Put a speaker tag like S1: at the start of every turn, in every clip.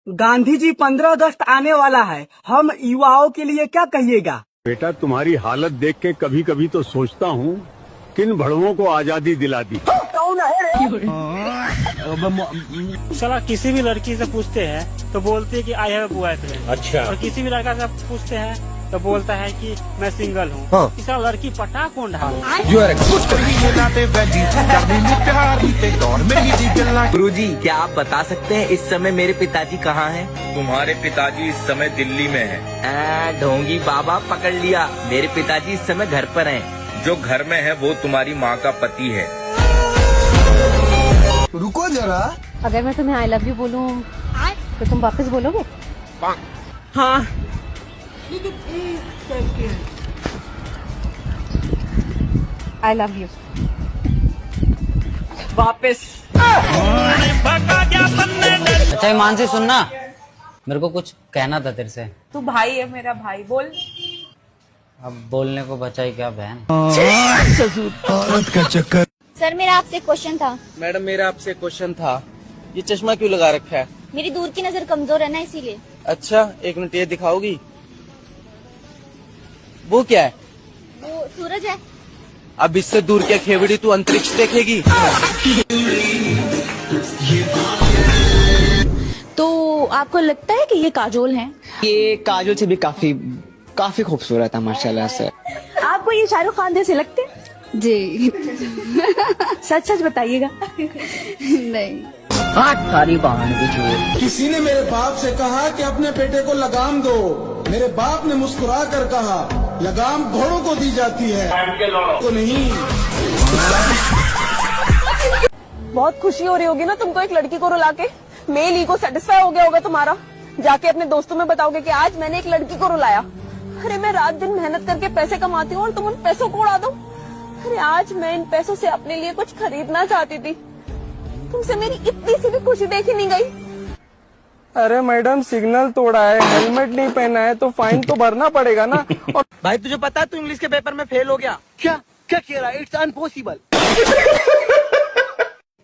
S1: गांधी जी 15 अगस्त आने वाला है, हम युवाओं के लिए क्या कहिएगा?
S2: बेटा, तुम्हारी हालत देख के कभी कभी तो सोचता हूँ किन भड़वों को आजादी दिला दी।
S3: साला किसी भी लड़की से पूछते हैं तो बोलते हैं कि आई हैव बॉयफ्रेंड। अच्छा। और किसी भी लड़का से पूछते हैं तो बोलता है कि मैं सिंगल हूँ। हाँ। इसका लड़की पटा कौन ढाल?
S4: गुरुजी, क्या आप बता सकते हैं इस समय मेरे पिताजी कहाँ हैं?
S5: तुम्हारे पिताजी इस समय दिल्ली में हैं।
S4: ढोंगी बाबा, पकड़ लिया। मेरे पिताजी इस समय घर पर हैं।
S5: जो घर में है वो तुम्हारी माँ का पति है।
S6: रुको जरा।
S7: अगर मैं तुम्हें आई लव यू बोलूं तो तुम वापस बोलोगे?
S1: हाँ।
S7: आई लव यू
S1: वापस।
S8: अच्छा ईमान से सुनना, मेरे को कुछ कहना था तेरे से।
S9: तू भाई है मेरा, भाई बोल।
S8: अब बोलने को बचाई क्या बहन।
S6: औरत का चक्कर।
S10: सर मेरा आपसे क्वेश्चन था।
S4: मैडम मेरा आपसे क्वेश्चन था, ये चश्मा क्यों लगा रखा है?
S10: मेरी दूर की नजर कमजोर है ना, इसीलिए।
S4: अच्छा, एक मिनट ये दिखाओगी? वो क्या है?
S10: वो सूरज है।
S4: अब इससे दूर क्या खेवड़ी तू अंतरिक्ष देखेगी?
S9: तो आपको लगता है कि ये काजोल हैं?
S11: ये काजोल से भी काफी खूबसूरत है माशाल्लाह से।
S9: आपको ये शाहरुख खान जैसे लगते हैं?
S7: जी।
S9: सच सच बताइएगा।
S7: नहीं।
S8: सारी बहन की चोर।
S6: किसी ने मेरे बाप से कहा कि अपने बेटे को लगाम दो। मेरे बाप ने मुस्कुरा कर कहा, लगाम घोड़ों को दी जाती है, को नहीं।
S9: बहुत खुशी हो रही होगी ना तुमको एक लड़की को रुला के। मेल ईगो सेटिस्फाई हो गया होगा तुम्हारा। जाके अपने दोस्तों में बताओगे कि आज मैंने एक लड़की को रुलाया। अरे मैं रात दिन मेहनत करके पैसे कमाती हूँ और तुम उन पैसों को उड़ा दो। अरे आज मैं इन पैसों से अपने लिए कुछ खरीदना चाहती थी, तुमसे मेरी इतनी सी भी खुशी देखी नहीं गई।
S1: अरे मैडम, सिग्नल तोड़ा है, हेलमेट नहीं पहना है तो फाइन तो भरना पड़ेगा ना। और
S4: भाई तुझे पता है तू इंग्लिश के पेपर में फेल हो गया? क्या क्या कह रहा है? It's impossible.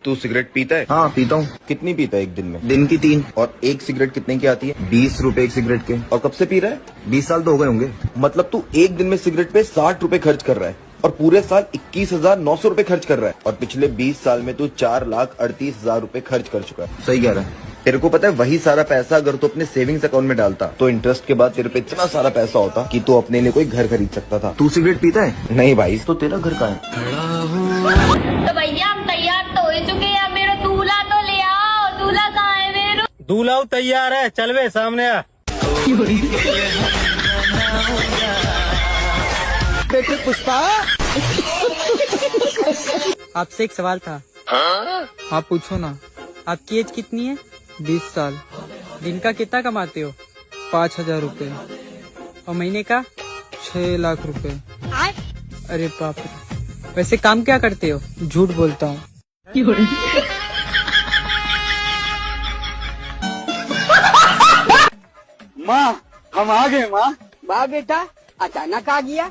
S5: तू सिगरेट पीता है?
S12: हाँ पीता हूँ।
S5: कितनी पीता है एक दिन में?
S12: दिन की 3।
S5: और एक सिगरेट कितने की आती है?
S12: 20 रुपए एक सिगरेट के।
S5: और कब से पी रहा है?
S12: 20 साल तो हो गए होंगे।
S5: मतलब तू एक दिन में सिगरेट पे 60 रुपए खर्च कर रहा है और पूरे साल 21,900 रुपए खर्च कर रहा है। और पिछले 20 साल में तू 4,38,000 रुपए खर्च कर चुका है।
S12: सही कह रहा है।
S5: तेरे को पता है वही सारा पैसा अगर तू अपने सेविंग्स अकाउंट में डालता तो इंटरेस्ट के बाद तेरे पे इतना सारा पैसा होता कि तू अपने लिए कोई घर खरीद सकता था।
S12: तू सिगरेट पीता है?
S5: नहीं भाई।
S12: तो तेरा घर कहाँ है?
S10: तो भैया हम तैयार तो हो चुके हैं, मेरा दूल्हा तो ले आओ। दूल्हा कहाँ है मेरा?
S3: दूल्हा तैयार है, चल वे सामने आ।
S4: बेटे पुष्पा, आपसे एक सवाल था।
S11: आप पूछो ना। आपकी एज कितनी है? 20 साल। दिन का कितना कमाते हो? 5,000 रुपए। और महीने का 6 लाख रुपए। अरे बाप रे। वैसे काम क्या करते हो? झूठ बोलता हूँ।
S4: माँ हम आ गए। माँ वाह बेटा, अचानक आ गया,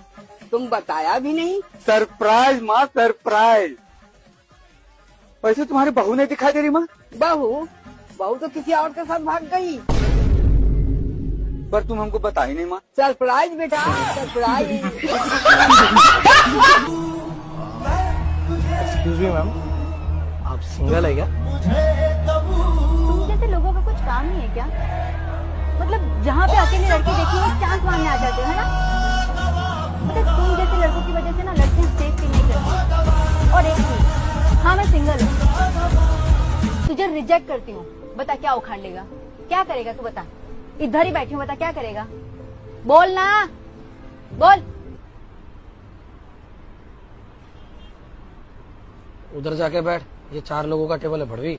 S4: तुम बताया भी नहीं। सरप्राइज माँ, सरप्राइज। वैसे तुम्हारी बहू नहीं दिखाई दे रही माँ? बहू तो किसी और के साथ भाग गई। पर तुम हमको बता ही नहीं माँ। सरप्राइज बेटा, सरप्राइज।
S1: एक्सक्यूज मी मैम, आप सिंगल है क्या?
S7: तुम जैसे लोगों का कुछ काम नहीं है क्या? मतलब जहाँ पे अकेली लड़की देखी वो चांस मांगने आ जाते हैं ना। मतलब तुम जैसे लड़कों की वजह से ना लड़कियाँ सेफ फील नहीं करती। और एक चीज, हाँ मैं सिंगल हूँ, तुझे रिजेक्ट करती हूँ। बता क्या उखाड़ लेगा? क्या करेगा तू? बता, इधर ही बैठी हूँ, बता क्या करेगा? बोल ना, बोल।
S8: उधर जाके बैठ, ये 4 लोगों का टेबल है भड़वी।